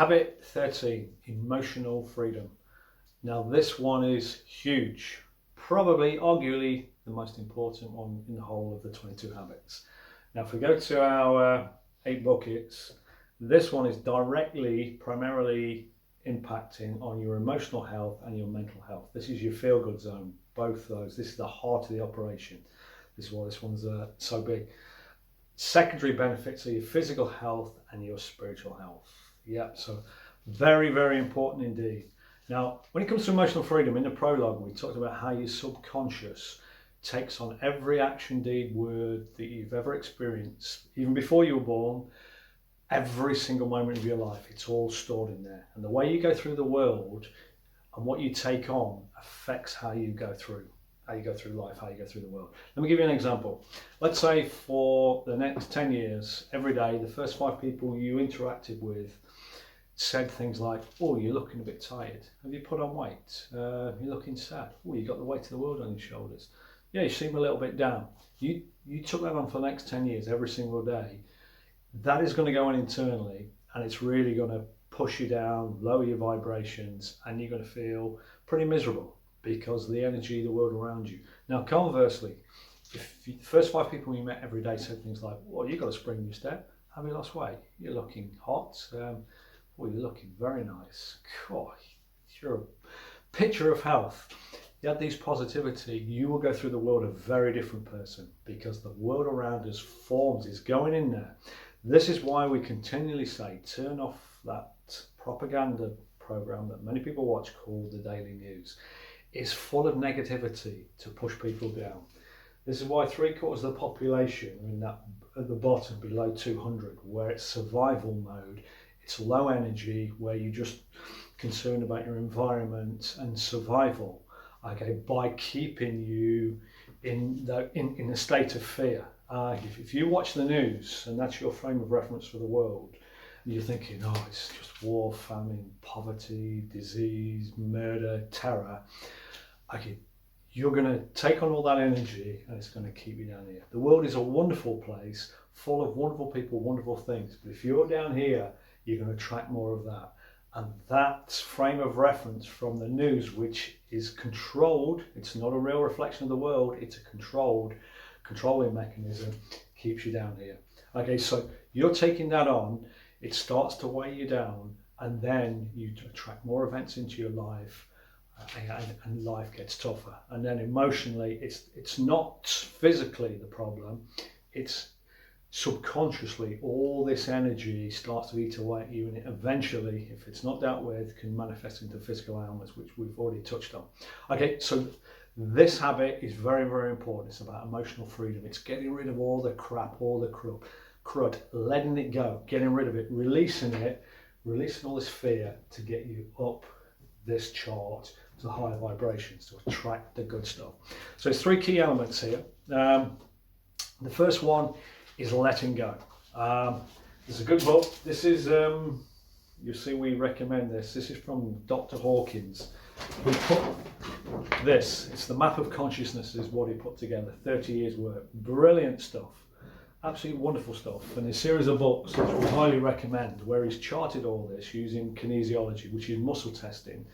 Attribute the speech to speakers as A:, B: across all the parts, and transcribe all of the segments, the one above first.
A: Habit 13, emotional freedom. Now this one is huge, probably arguably the most important one in the whole of the 22 habits. Now if we go to our 8 buckets, this one is directly, primarily impacting on your emotional health and your mental health. This is your feel-good zone, both those. This is the heart of the operation. This is why this one's so big. Secondary benefits are your physical health and your spiritual health. Yeah, so very, very important indeed. Now, when it comes to emotional freedom, in the prologue, we talked about how your subconscious takes on every action, deed, word that you've ever experienced, even before you were born, every single moment of your life. It's all stored in there. And the way you go through the world and what you take on affects how you go through life, how you go through the world. Let me give you an example. Let's say for the next 10 years, every day, the first 5 people you interacted with said things like, oh, you're looking a bit tired. Have you put on weight? You're looking sad. Oh, you got the weight of the world on your shoulders. Yeah, you seem a little bit down. You took that on for the next 10 years, every single day. That is going to go on internally, and it's really going to push you down, lower your vibrations, and you're going to feel pretty miserable because of the energy of the world around you. Now, conversely, if the first 5 people you met every day said things like, well, you've got a spring in your step. Have you lost weight? You're looking hot. Well, you're looking very nice. God, you're a picture of health. You had these positivity, you will go through the world a very different person because the world around us forms, is going in there. This is why we continually say, turn off that propaganda program that many people watch called the Daily News. It's full of negativity to push people down. This is why 3/4 of the population are in that at the bottom below 200, where it's survival mode. It's low energy, where you're just concerned about your environment and survival. Okay, by keeping you in a state of fear. If you watch the news and that's your frame of reference for the world, and you're thinking, oh, it's just war, famine, poverty, disease, murder, terror. Okay, you're going to take on all that energy and it's going to keep you down here. The world is a wonderful place, full of wonderful people, wonderful things. But if you're down here, you're going to attract more of that. And that frame of reference from the news, which is controlled, it's not a real reflection of the world, it's a controlling mechanism, keeps you down here. Okay, so you're taking that on, it starts to weigh you down, and then you attract more events into your life, and life gets tougher. And then emotionally, it's not physically the problem, it's subconsciously all this energy starts to eat away at you, and it eventually, if it's not dealt with, can manifest into physical ailments, which we've already touched on. Okay, so this habit is very, very important. It's about emotional freedom. It's getting rid of all the crap, all the crud, letting it go, getting rid of it, releasing all this fear to get you up this chart to higher vibrations, to attract the good stuff. So it's 3 key elements here. The first one is letting go. It's a good book. This is, you see we recommend this. This is from Dr. Hawkins. He put this, it's the map of consciousness is what he put together, 30 years work. Brilliant stuff. Absolutely wonderful stuff. And a series of books which we highly recommend, where he's charted all this using kinesiology, which is muscle testing,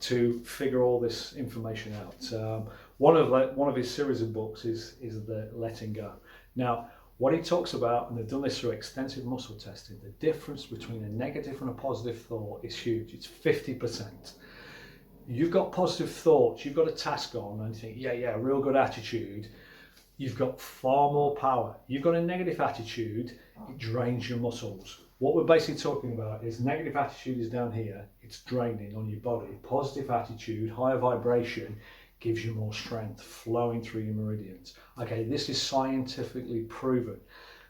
A: to figure all this information out. One of his series of books is the letting go. Now, what he talks about, and they've done this through extensive muscle testing, the difference between a negative and a positive thought is huge. It's 50%. You've got positive thoughts, you've got a task on, and you think, yeah, real good attitude. You've got far more power. You've got a negative attitude, it drains your muscles. What we're basically talking about is negative attitude is down here, it's draining on your body. Positive attitude, higher vibration, gives you more strength flowing through your meridians. Okay, this is scientifically proven.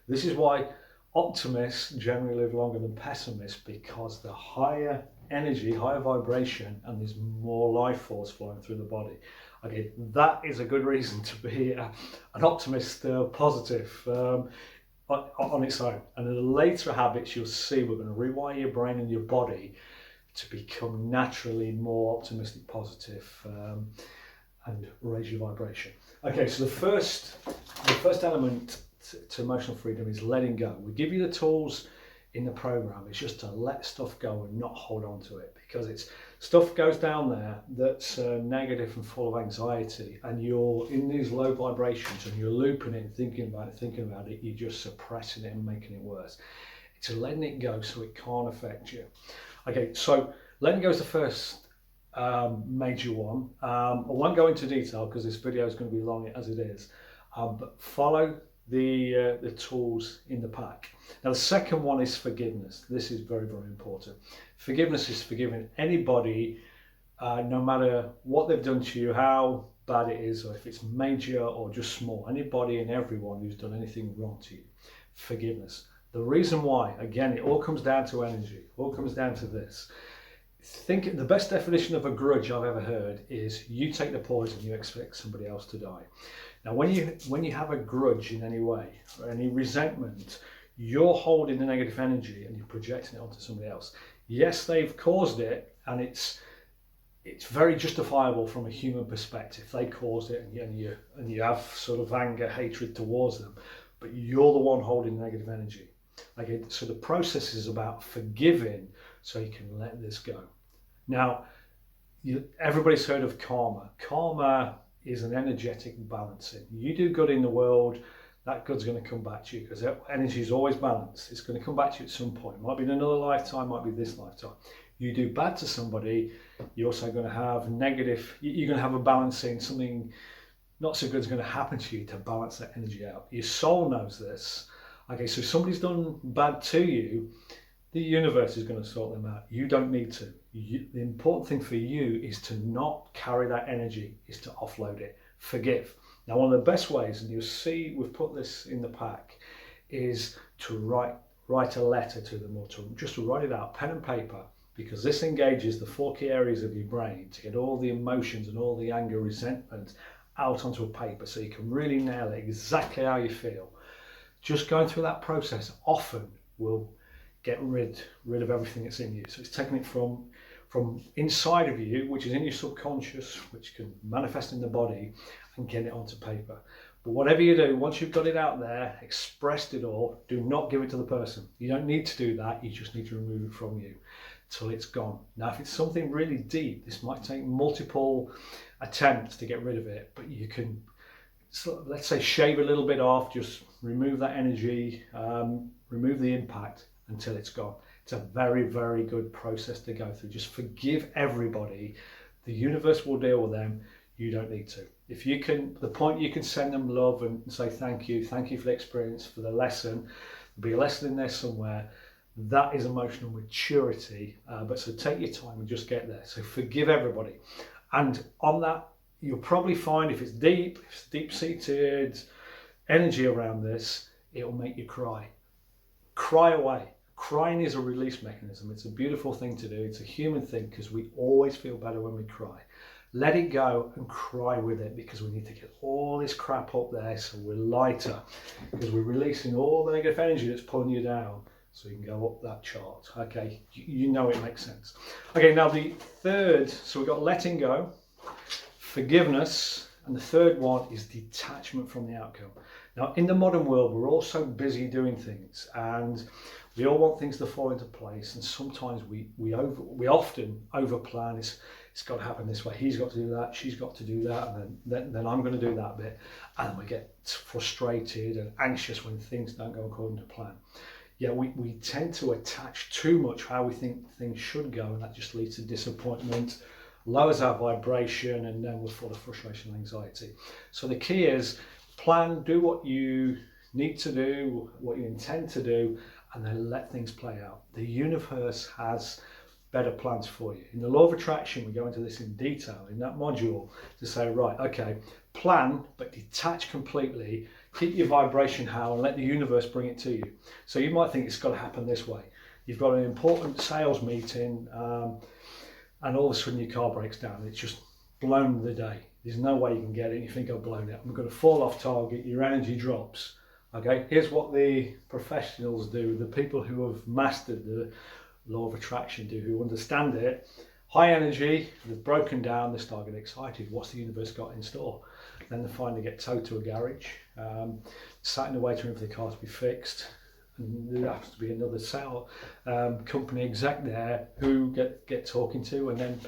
A: This is why optimists generally live longer than pessimists, because the higher energy, higher vibration, and there's more life force flowing through the body. Okay, that is a good reason to be an optimist, positive on its own. And in the later habits, you'll see we're going to rewire your brain and your body to become naturally more optimistic, positive, and raise your vibration. Okay, so the first element to emotional freedom is letting go. We give you the tools in the program is just to let stuff go and not hold on to it, because it's stuff goes down there that's negative and full of anxiety, and you're in these low vibrations and you're looping it and thinking about it, you're just suppressing it and making it worse. It's letting it go so it can't affect you. Okay, so letting go is the first major one. I won't go into detail because this video is going to be long as it is, but follow the tools in the pack. Now the second one is forgiveness. This is very, very important. Forgiveness is forgiving anybody, no matter what they've done to you, how bad it is, or if it's major or just small, anybody and everyone who's done anything wrong to you. Forgiveness. The reason why, again, it all comes down to energy, it all comes down to this. Think the best definition of a grudge I've ever heard is you take the poison, you expect somebody else to die. Now when you have a grudge in any way, or any resentment, you're holding the negative energy and you're projecting it onto somebody else. Yes, they've caused it, and it's very justifiable from a human perspective. They caused it, and you have sort of anger, hatred towards them, but you're the one holding the negative energy. Okay, so the process is about forgiving so you can let this go. Now, everybody's heard of karma. Karma is an energetic balancing. You do good in the world, that good's going to come back to you, because energy is always balanced. It's going to come back to you at some point. It might be in another lifetime, might be this lifetime. You do bad to somebody, you're also going to have negative, you're going to have a balancing, something not so good is going to happen to you to balance that energy out. Your soul knows this. Okay, so if somebody's done bad to you, the universe is going to sort them out. You don't need to. The important thing for you is to not carry that energy, is to offload it. Forgive. Now, one of the best ways, and you'll see we've put this in the pack, is to write a letter to them, or to just write it out, pen and paper, because this engages the 4 key areas of your brain to get all the emotions and all the anger, resentment out onto a paper, so you can really nail it exactly how you feel. Just going through that process often will get rid of everything that's in you. So it's taking it from inside of you, which is in your subconscious, which can manifest in the body, and get it onto paper. But whatever you do, once you've got it out there, expressed it all, do not give it to the person. You don't need to do that, you just need to remove it from you till it's gone. Now, if it's something really deep, this might take multiple attempts to get rid of it, but you can, so let's say, shave a little bit off, just remove that energy, remove the impact until it's gone. It's a very, very good process to go through. Just forgive everybody. The universe will deal with them. You don't need to. If you can, the point you can send them love and say thank you for the experience, for the lesson. There'll be a lesson in there somewhere. That is emotional maturity. But so take your time and just get there. So forgive everybody. And on that, you'll probably find if it's deep-seated energy around this, it will make you cry. Cry away. Crying is a release mechanism. It's a beautiful thing to do. It's a human thing, because we always feel better when we cry. Let it go and cry with it, because we need to get all this crap up there so we're lighter, because we're releasing all the negative energy that's pulling you down so you can go up that chart. Okay, you know it makes sense. Okay, now the third, so we've got letting go, forgiveness, and the third one is detachment from the outcome. Now, in the modern world, we're all so busy doing things, and we all want things to fall into place, and sometimes we often overplan. It's got to happen this way. He's got to do that. She's got to do that, and then I'm going to do that bit, and we get frustrated and anxious when things don't go according to plan. Yeah, we tend to attach too much how we think things should go, and that just leads to disappointment, lowers our vibration, and then we're full of frustration and anxiety. So the key is plan, do what you need to do, what you intend to do, and then let things play out. The universe has better plans for you. In the law of attraction, we go into this in detail in that module to say, right, okay, plan, but detach completely, keep your vibration high, and let the universe bring it to you. So you might think it's got to happen this way. You've got an important sales meeting, and all of a sudden your car breaks down. It's just blown the day. There's no way you can get it. You think, I've blown it. I'm going to fall off target. Your energy drops. Okay, here's what the professionals do, the people who have mastered the law of attraction do, who understand it. High energy, they've broken down, they start getting excited. What's the universe got in store? Then they finally get towed to a garage, sat in the waiting room for the car to be fixed, and there has to be another company exec there who get talking to, and then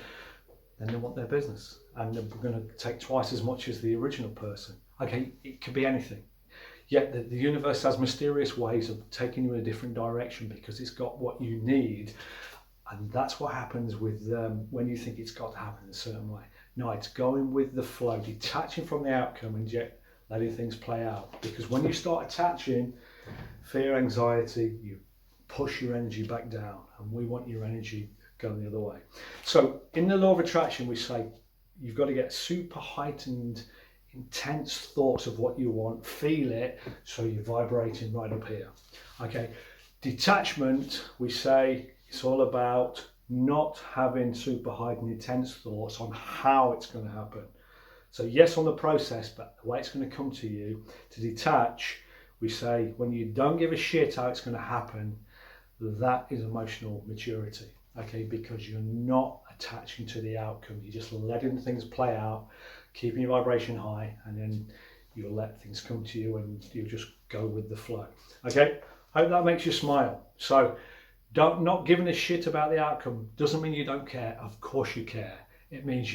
A: they want their business, and they're going to take twice as much as the original person. Okay, it could be anything. Yet the universe has mysterious ways of taking you in a different direction because it's got what you need. And that's what happens with when you think it's got to happen in a certain way. No, it's going with the flow, detaching from the outcome and yet letting things play out. Because when you start attaching fear, anxiety, you push your energy back down, and we want your energy going the other way. So in the law of attraction, we say you've got to get super heightened, intense thoughts of what you want, feel it, so you're vibrating right up here. Okay, detachment, we say it's all about not having super heightened, intense thoughts on how it's going to happen. So yes, on the process, but the way it's going to come to you. To detach, we say when you don't give a shit how it's going to happen, that is emotional maturity. Okay, because you're not attaching to the outcome, you're just letting things play out, keeping your vibration high, and then you'll let things come to you and you'll just go with the flow. Okay, hope that makes you smile. So not giving a shit about the outcome doesn't mean you don't care. Of course you care. It means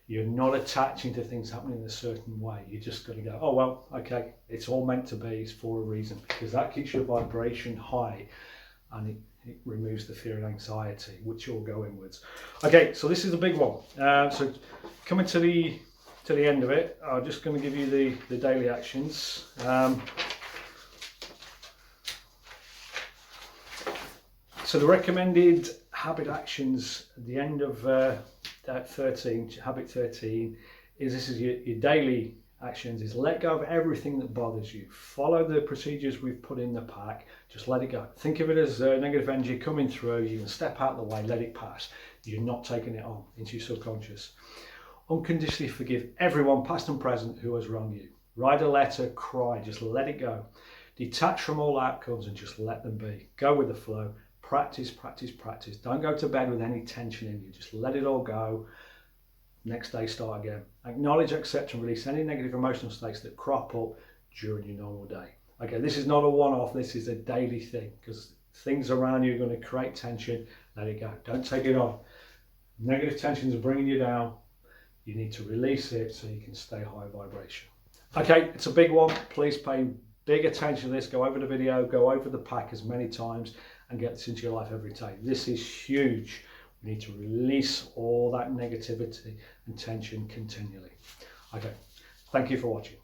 A: you're not attaching to things happening in a certain way. You just got to go, oh well, okay, it's all meant to be, it's for a reason, because that keeps your vibration high, and it removes the fear and anxiety, which you'll go inwards. Okay, so this is a big one. So coming to the end of it, I'm just going to give you the daily actions. So the recommended habit actions at the end of habit 13 is this is your daily actions is let go of everything that bothers you. Follow the procedures we've put in the pack. Just let it go. Think of it as negative energy coming through. You can step out of the way, let it pass. You're not taking it on into your subconscious. Unconditionally forgive everyone, past and present, who has wronged you. Write a letter, cry, just let it go. Detach from all outcomes and just let them be. Go with the flow. Practice, practice, practice. Don't go to bed with any tension in you. Just let it all go. Next day, start again. Acknowledge, accept, and release any negative emotional states that crop up during your normal day. Okay, this is not a one-off. This is a daily thing, because things around you are going to create tension. Let it go. Don't take it on. Negative tensions are bringing you down. You need to release it so you can stay high vibration. Okay, it's a big one. Please pay big attention to this. Go over the video, go over the pack as many times, and get this into your life every day. This is huge. We need to release all that negativity and tension continually. Okay, thank you for watching.